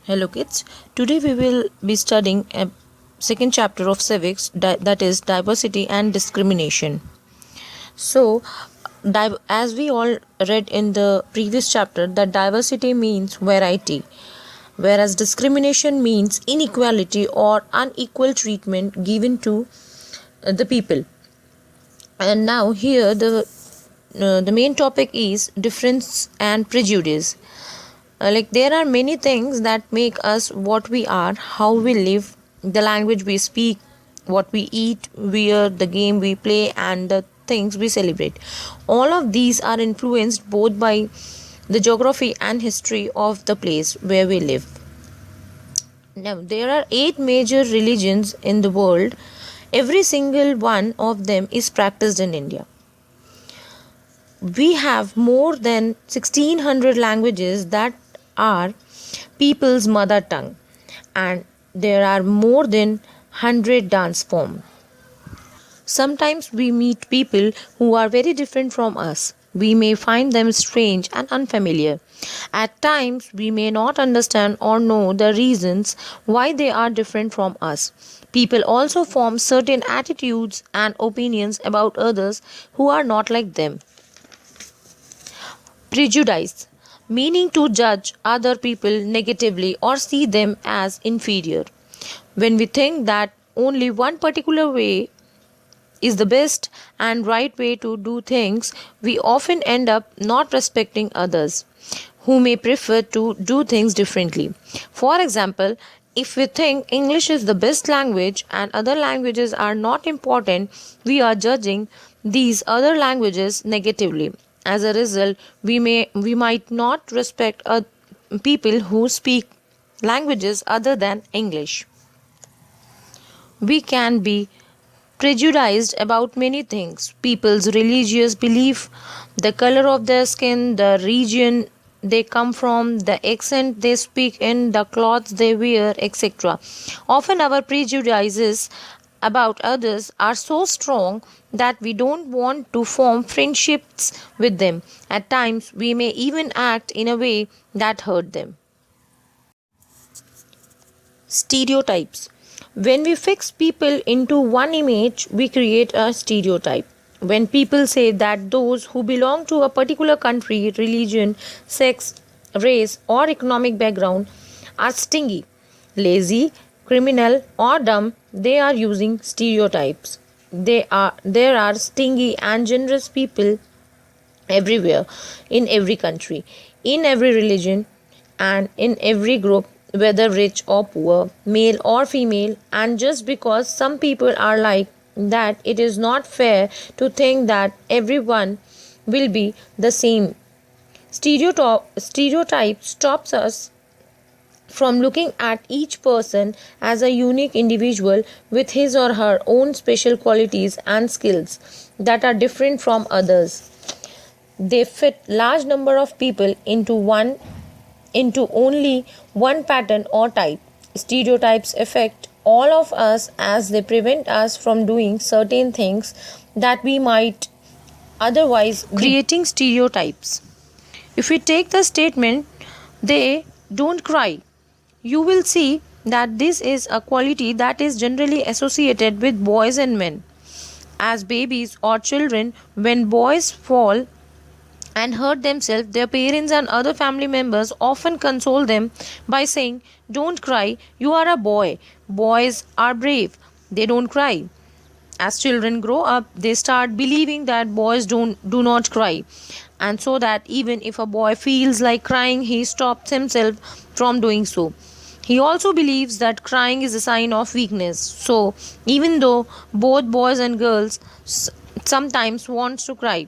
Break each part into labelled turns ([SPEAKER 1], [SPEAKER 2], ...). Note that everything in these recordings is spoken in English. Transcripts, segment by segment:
[SPEAKER 1] Hello kids, today we will be studying a second chapter of civics, that is diversity and discrimination. So, as we all read in the previous chapter, that diversity means variety, whereas discrimination means inequality or unequal treatment given to the people. And now here the main topic is difference and prejudice. There are many things that make us what we are, how we live, the language we speak, what we eat, wear, the game we play, and the things we celebrate. All of these are influenced both by the geography and history of the place where we live. Now, there are 8 major religions in the world. Every single one of them is practiced in India. We have more than 1600 languages that are people's mother tongue, and there are more than 100 dance forms. Sometimes we meet people who are very different from us. We may find them strange and unfamiliar. At times, we may not understand or know the reasons why they are different from us. People also form certain attitudes and opinions about others who are not like them. Prejudice, meaning to judge other people negatively or see them as inferior. When we think that only one particular way is the best and right way to do things, we often end up not respecting others who may prefer to do things differently. For example, if we think English is the best language and other languages are not important, we are judging these other languages negatively. As a result, we might not respect people who speak languages other than English. We can be prejudiced about many things: people's religious belief, the color of their skin, the region they come from, the accent they speak in, the clothes they wear, etc. Often our prejudices about others are so strong that we don't want to form friendships with them. At times, we may even act in a way that hurt them. Stereotypes. When we fix people into one image, we create a stereotype. When people say that those who belong to a particular country, religion, sex, race, or economic background are stingy, lazy, criminal, or dumb, they are using stereotypes. There are stingy and generous people everywhere, in every country, in every religion, and in every group, whether rich or poor, male or female. And just because some people are like that, it is not fair to think that everyone will be the same. Stereotype stops us from looking at each person as a unique individual with his or her own special qualities and skills that are different from others. They fit large number of people into only one pattern or type. Stereotypes affect all of us as they prevent us from doing certain things that we might otherwise do. Creating stereotypes. If we take the statement, they don't cry, you will see that this is a quality that is generally associated with boys and men. As babies or children, when boys fall and hurt themselves, their parents and other family members often console them by saying, "Don't cry, you are a boy. Boys are brave, they don't cry." As children grow up, they start believing that boys do not cry, and so that even if a boy feels like crying, he stops himself from doing so. He also believes that crying is a sign of weakness. So, even though both boys and girls sometimes want to cry,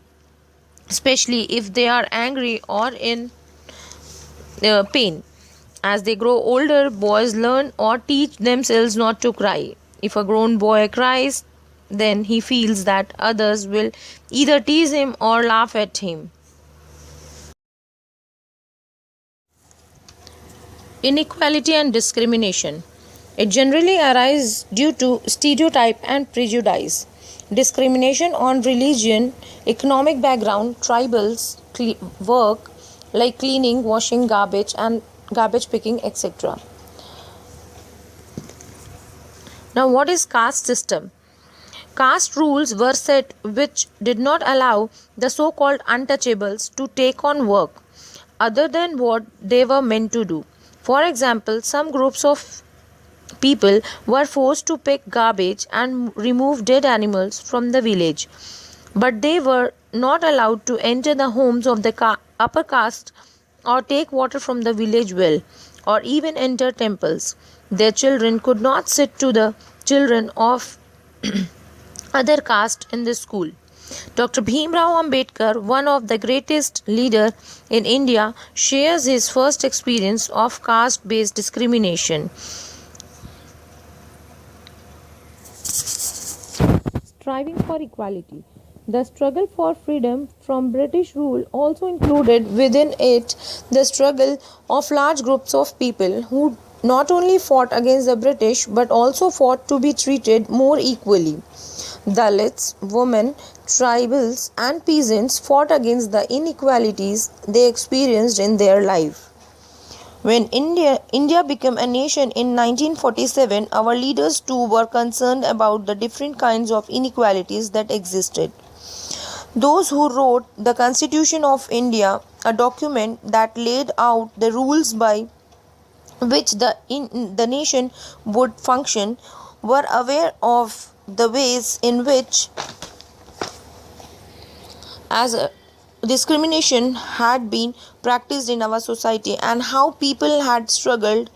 [SPEAKER 1] especially if they are angry or in pain. As they grow older, boys learn or teach themselves not to cry. If a grown boy cries, then he feels that others will either tease him or laugh at him. Inequality and discrimination. It generally arises due to stereotype and prejudice. Discrimination on religion, economic background, tribals, work like cleaning, washing, garbage picking, etc. Now, what is caste system? Caste rules were set which did not allow the so called untouchables to take on work other than what they were meant to do. For example, some groups of people were forced to pick garbage and remove dead animals from the village, but they were not allowed to enter the homes of the upper caste or take water from the village well or even enter temples. Their children could not sit to the children of other caste in the school. Dr. Bhimrao Ambedkar, one of the greatest leaders in India, shares his first experience of caste based discrimination. Striving for equality. The struggle for freedom from British rule also included within it the struggle of large groups of people who not only fought against the British but also fought to be treated more equally. Dalits, women, tribals, and peasants fought against the inequalities they experienced in their life. When India became a nation in 1947, our leaders too were concerned about the different kinds of inequalities that existed. Those who wrote the Constitution of India, a document that laid out the rules by which the nation would function, were aware of the ways in which as discrimination had been practiced in our society and how people had struggled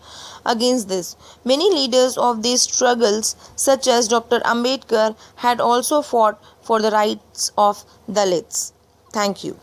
[SPEAKER 1] against this. Many leaders of these struggles, such as Dr. Ambedkar, had also fought for the rights of Dalits. Thank you.